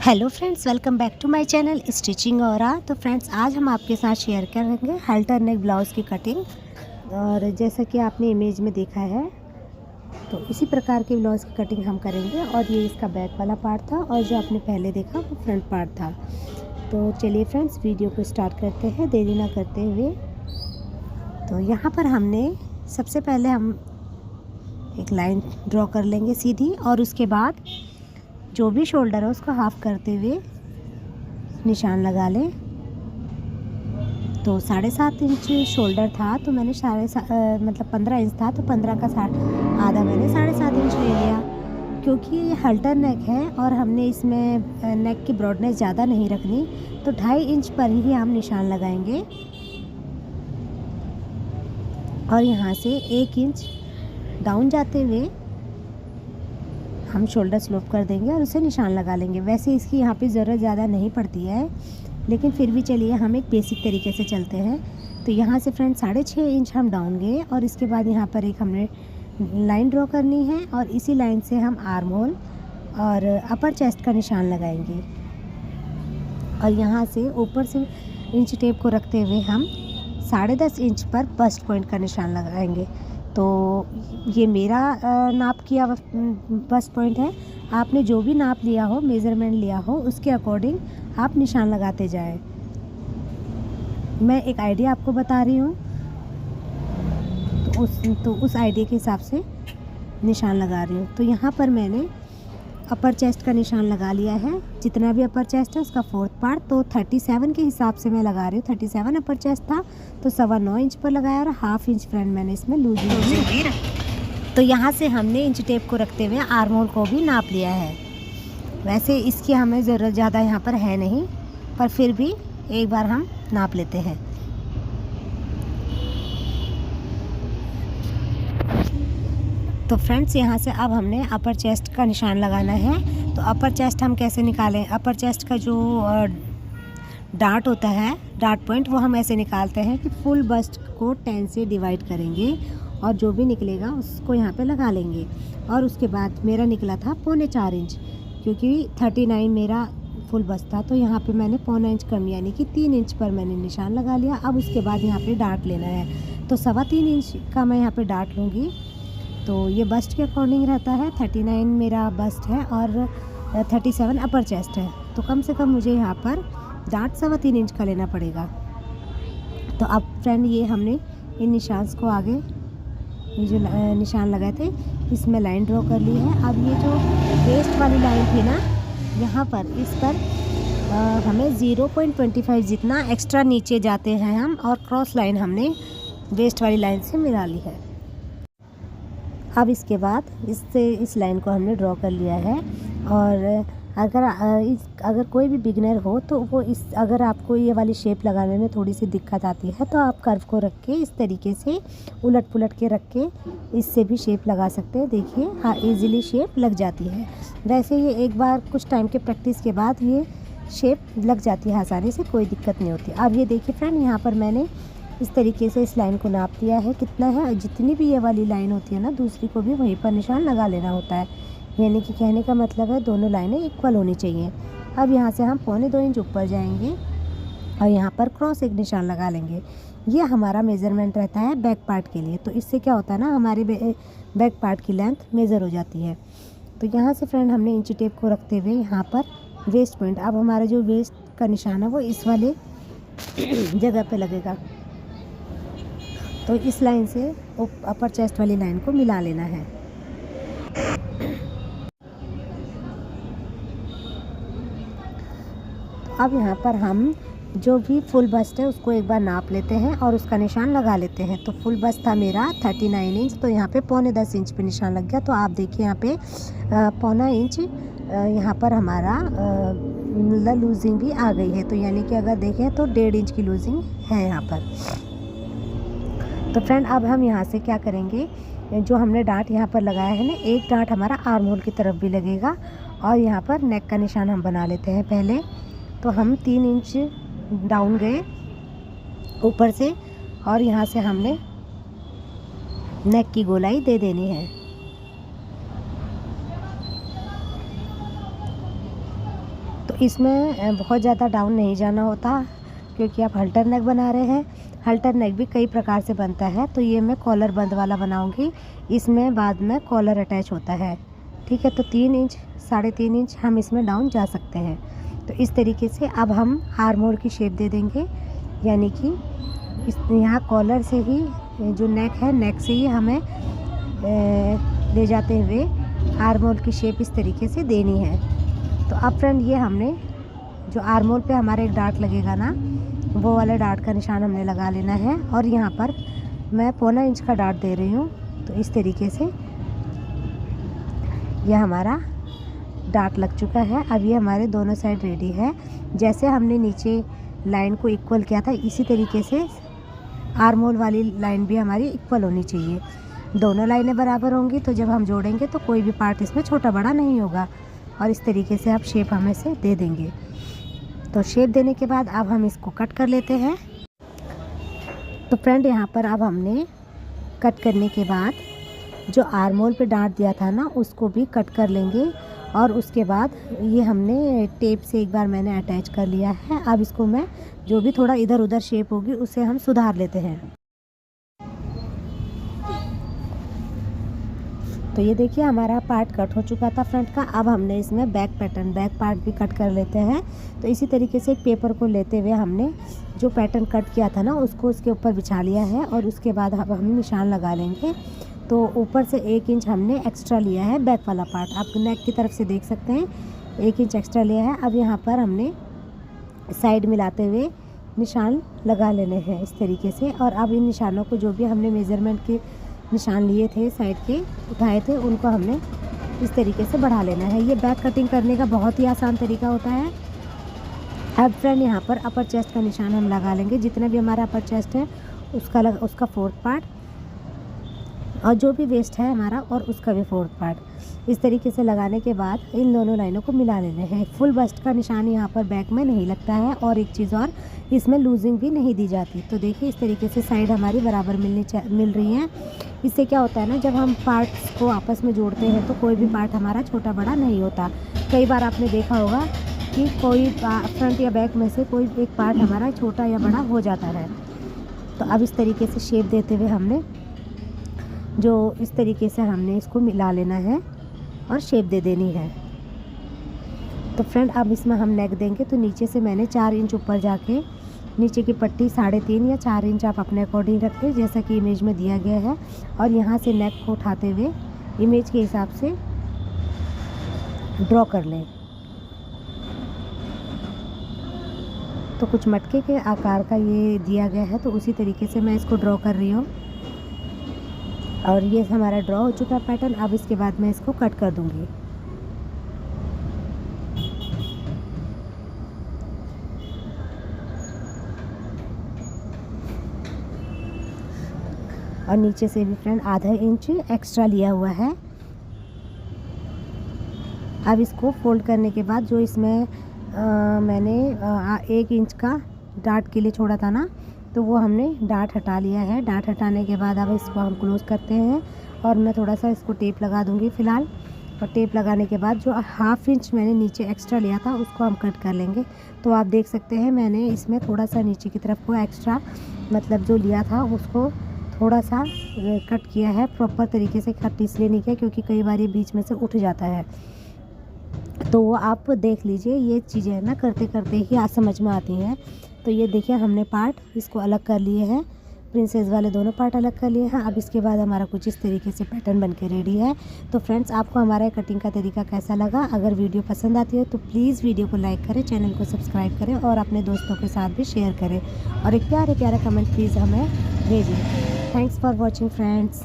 Hello friends, welcome back to my channel stitching aura. तो friends, आज हम आपके साथ शेयर करेंगे हाल्टर नेक ब्लाउज़ की कटिंग। और जैसा कि आपने इमेज में देखा है, तो इसी प्रकार के ब्लाउज़ की कटिंग हम करेंगे। और ये इसका बैक वाला पार्ट था और जो आपने पहले देखा वो फ्रंट पार्ट था। तो चलिए फ्रेंड्स, वीडियो को स्टार्ट करते हैं देरी ना करते हुए। तो यहाँ पर हमने सबसे पहले हम एक लाइन ड्रॉ कर लेंगे सीधी, और उसके बाद जो भी शोल्डर है उसको हाफ करते हुए निशान लगा लें। तो 7.5 इंच शोल्डर था, तो मैंने 15 इंच था, तो 15 का आधा मैंने 7.5 इंच ले लिया। क्योंकि ये हल्टर नेक है और हमने इसमें नेक की ब्रॉडनेस ज़्यादा नहीं रखनी, तो 2.5 इंच पर ही हम निशान लगाएंगे। और यहाँ से 1 इंच डाउन जाते हुए हम शोल्डर स्लोप कर देंगे और उसे निशान लगा लेंगे। वैसे इसकी यहाँ पे ज़रूरत ज़्यादा नहीं पड़ती है, लेकिन फिर भी चलिए हम एक बेसिक तरीके से चलते हैं। तो यहाँ से फ्रेंड 6.5 इंच हम डाउन गए और इसके बाद यहाँ पर एक हमने लाइन ड्रॉ करनी है, और इसी लाइन से हम आर्म होल और अपर चेस्ट का निशान लगाएंगे। और यहाँ से ऊपर से इंच टेप को रखते हुए हम 10.5 इंच पर बस्ट पॉइंट का निशान लगाएंगे। तो ये मेरा नाप किया बस्ट पॉइंट है। आपने जो भी नाप लिया हो, मेज़रमेंट लिया हो, उसके अकॉर्डिंग आप निशान लगाते जाएं। मैं एक आइडिया आपको बता रही हूँ, तो उस आइडिया के हिसाब से निशान लगा रही हूँ। तो यहाँ पर मैंने अपर चेस्ट का निशान लगा लिया है। जितना भी अपर चेस्ट है उसका 4th पार्ट, तो 37 के हिसाब से मैं लगा रही हूँ। 37 अपर चेस्ट था, तो 9.25 इंच पर लगाया और 1/2 इंच फ्रंट मैंने इसमें लूजिंग दी। तो यहाँ से हमने इंच टेप को रखते हुए आर्म होल को भी नाप लिया है। वैसे इसकी हमें ज़रूरत ज़्यादा यहाँ पर है नहीं, पर फिर भी एक बार हम नाप लेते हैं। तो फ्रेंड्स, यहाँ से अब हमने अपर चेस्ट का निशान लगाना है। तो अपर चेस्ट हम कैसे निकालें? अपर चेस्ट का जो डार्ट होता है, डार्ट पॉइंट, वो हम ऐसे निकालते हैं कि फुल बस्ट को 10 से डिवाइड करेंगे और जो भी निकलेगा उसको यहाँ पे लगा लेंगे। और उसके बाद मेरा निकला था 4.25 इंच, क्योंकि 39 मेरा फुल बस्ट था, तो यहाँ पे मैंने 0.25 इंच कम यानी कि 3 इंच पर मैंने निशान लगा लिया। अब उसके बाद यहाँ पे डार्ट लेना है, तो 3.25 इंच का मैं यहाँ पे डार्ट लूँगी। तो ये बस्ट के अकॉर्डिंग रहता है। 39 मेरा बस्ट है और 37 अपर चेस्ट है, तो कम से कम मुझे यहाँ पर डार्ट 3.25 इंच का लेना पड़ेगा। तो अब फ्रेंड, ये हमने इन निशान को आगे, ये जो निशान लगाए थे, इसमें लाइन ड्रॉ कर ली है। अब ये जो वेस्ट वाली लाइन थी ना, यहाँ पर इस पर हमें 0.25 जितना एक्स्ट्रा नीचे जाते हैं हम, और क्रॉस लाइन हमने वेस्ट वाली लाइन से मिला ली है। अब इसके बाद इस लाइन को हमने ड्रॉ कर लिया है। और अगर कोई भी बिगनर हो तो वो अगर आपको ये वाली शेप लगाने में थोड़ी सी दिक्कत आती है, तो आप कर्व को रख के इस तरीके से उलट पुलट के रख के इससे भी शेप लगा सकते हैं। देखिए, हाँ, इजीली शेप लग जाती है। वैसे ये एक बार कुछ टाइम के प्रैक्टिस के बाद ये शेप लग जाती है आसानी से, कोई दिक्कत नहीं होती। अब ये देखिए फ्रेंड, यहाँ पर मैंने इस तरीके से इस लाइन को नाप दिया है कितना है। जितनी भी ये वाली लाइन होती है ना, दूसरी को भी वहीं पर निशान लगा लेना होता है। यानी कि कहने का मतलब है दोनों लाइनें इक्वल होनी चाहिए। अब यहाँ से हम 2.25 इंच ऊपर जाएंगे और यहाँ पर क्रॉस एक निशान लगा लेंगे। ये हमारा मेज़रमेंट रहता है बैक पार्ट के लिए। तो इससे क्या होता है ना, हमारे बैक पार्ट की लेंथ मेज़र हो जाती है। तो यहाँ से फ्रेंड हमने इंच टेप को रखते हुए यहाँ पर वेस्ट पॉइंट, अब हमारा जो वेस्ट का निशान है वो इस वाले जगह पर लगेगा। तो इस लाइन से अपर चेस्ट वाली लाइन को मिला लेना है। अब यहाँ पर हम जो भी फुल बस्ट है उसको एक बार नाप लेते हैं और उसका निशान लगा लेते हैं। तो फुल बस्ट था मेरा 39 इंच, तो यहाँ पे 9.25 इंच पे निशान लग गया। तो आप देखिए यहाँ पे 0.25 इंच यहाँ पर हमारा लूजिंग भी आ गई है। तो यानी कि अगर देखें तो 1.5 इंच की लूजिंग है यहाँ पर। तो फ्रेंड, अब हम यहाँ से क्या करेंगे, जो हमने डार्ट यहाँ पर लगाया है ना, एक डार्ट हमारा आर्म होल की तरफ भी लगेगा। और यहाँ पर नेक का निशान हम बना लेते हैं पहले। तो हम 3 इंच डाउन गए ऊपर से, और यहाँ से हमने नेक की गोलाई दे देनी है। तो इसमें बहुत ज़्यादा डाउन नहीं जाना होता, क्योंकि आप हल्टर नेक बना रहे हैं। हल्टर नेक भी कई प्रकार से बनता है, तो ये मैं कॉलर बंद वाला बनाऊंगी। इसमें बाद में कॉलर अटैच होता है, ठीक है। तो 3 इंच 3.5 इंच हम इसमें डाउन जा सकते हैं। तो इस तरीके से अब हम आर्म होल की शेप दे देंगे, यानी कि इस यहाँ कॉलर से ही जो नेक है, नेक से ही हमें ले जाते हुए आर्म होल की शेप इस तरीके से देनी है। तो अब फ्रेंड ये हमने जो आर्म होल पे हमारा एक डार्ट लगेगा ना, वो वाला डार्ट का निशान हमने लगा लेना है। और यहाँ पर मैं 1.25 इंच का डार्ट दे रही हूँ। तो इस तरीके से यह हमारा डार्ट लग चुका है। अब ये हमारे दोनों साइड रेडी है। जैसे हमने नीचे लाइन को इक्वल किया था, इसी तरीके से आर्म होल वाली लाइन भी हमारी इक्वल होनी चाहिए। दोनों लाइनें बराबर होंगी तो जब हम जोड़ेंगे तो कोई भी पार्ट इसमें छोटा बड़ा नहीं होगा। और इस तरीके से आप शेप हमें से दे देंगे। तो शेप देने के बाद अब हम इसको कट कर लेते हैं। तो फ्रेंड यहाँ पर अब हमने कट करने के बाद जो आर्म होल पे डार्ट दिया था ना, उसको भी कट कर लेंगे। और उसके बाद ये हमने टेप से एक बार मैंने अटैच कर लिया है। अब इसको मैं जो भी थोड़ा इधर उधर शेप होगी उसे हम सुधार लेते हैं। तो ये देखिए हमारा पार्ट कट हो चुका था फ्रंट का। अब हमने इसमें बैक पार्ट भी कट कर लेते हैं। तो इसी तरीके से एक पेपर को लेते हुए हमने जो पैटर्न कट किया था ना, उसको उसके ऊपर बिछा लिया है। और उसके बाद अब हम निशान लगा लेंगे। तो ऊपर से 1 इंच हमने एक्स्ट्रा लिया है बैक वाला पार्ट, आप नेक की तरफ से देख सकते हैं 1 इंच एक्स्ट्रा लिया है। अब यहाँ पर हमने साइड मिलाते हुए निशान लगा लेने हैं इस तरीके से। और अब इन निशानों को जो भी हमने मेज़रमेंट के निशान लिए थे, साइड के उठाए थे, उनको हमने इस तरीके से बढ़ा लेना है। ये बैक कटिंग करने का बहुत ही आसान तरीका होता है। अब फ्रेंड यहाँ पर अपर चेस्ट का निशान हम लगा लेंगे। जितना भी हमारा अपर चेस्ट है उसका 4th पार्ट, और जो भी वेस्ट है हमारा और उसका भी 4th पार्ट। इस तरीके से लगाने के बाद इन दोनों लाइनों को मिला लेने हैं। फुल बस्ट का निशान यहाँ पर बैक में नहीं लगता है। और एक चीज़ और, इसमें लूजिंग भी नहीं दी जाती। तो देखिए इस तरीके से साइड हमारी बराबर मिल रही हैं। इससे क्या होता है ना, जब हम पार्ट्स को आपस में जोड़ते हैं तो कोई भी पार्ट हमारा छोटा बड़ा नहीं होता। कई बार आपने देखा होगा कि कोई फ्रंट या बैक में से कोई एक पार्ट हमारा छोटा या बड़ा हो जाता है। तो अब इस तरीके से शेप देते हुए हमने इस तरीके से हमने इसको मिला लेना है और शेप दे देनी है। तो फ्रेंड अब इसमें हम नेक देंगे। तो नीचे से मैंने 4 इंच ऊपर जाके नीचे की पट्टी 3.5 या 4 इंच आप अपने अकॉर्डिंग रखें, जैसा कि इमेज में दिया गया है। और यहाँ से नेक को उठाते हुए इमेज के हिसाब से ड्रॉ कर लें। तो कुछ मटके के आकार का ये दिया गया है, तो उसी तरीके से मैं इसको ड्रॉ कर रही हूँ। और ये हमारा ड्रॉ हो चुका है पैटर्न। अब इसके बाद मैं इसको कट कर दूँगी। और नीचे से भी फ्रेंड आधा इंच एक्स्ट्रा लिया हुआ है। अब इसको फोल्ड करने के बाद जो इसमें मैंने 1 इंच का डार्ट के लिए छोड़ा था ना, तो वो हमने डार्ट हटा लिया है। डार्ट हटाने के बाद अब इसको हम क्लोज करते हैं। और मैं थोड़ा सा इसको टेप लगा दूंगी फ़िलहाल। और टेप लगाने के बाद जो 1/2 इंच मैंने नीचे एक्स्ट्रा लिया था उसको हम कट कर लेंगे। तो आप देख सकते हैं मैंने इसमें थोड़ा सा नीचे की तरफ को एक्स्ट्रा मतलब जो लिया था उसको थोड़ा सा कट किया है। प्रॉपर तरीके से कट इसलिए नहीं किया क्योंकि कई बार ये बीच में से उठ जाता है। तो वो आप देख लीजिए, ये चीज़ें ना करते करते ही आज समझ में आती हैं। तो ये देखिए हमने पार्ट इसको अलग कर लिए हैं, प्रिंसेस वाले दोनों पार्ट अलग कर लिए हैं। अब इसके बाद हमारा कुछ इस तरीके से पैटर्न बनके रेडी है। तो फ्रेंड्स आपको हमारा कटिंग का तरीका कैसा लगा? अगर वीडियो पसंद आती है तो प्लीज़ वीडियो को लाइक करें, चैनल को सब्सक्राइब करें और अपने दोस्तों के साथ भी शेयर करें। और एक प्यारे प्यारा कमेंट प्लीज़ हमें भेजिए। Thanks for watching friends.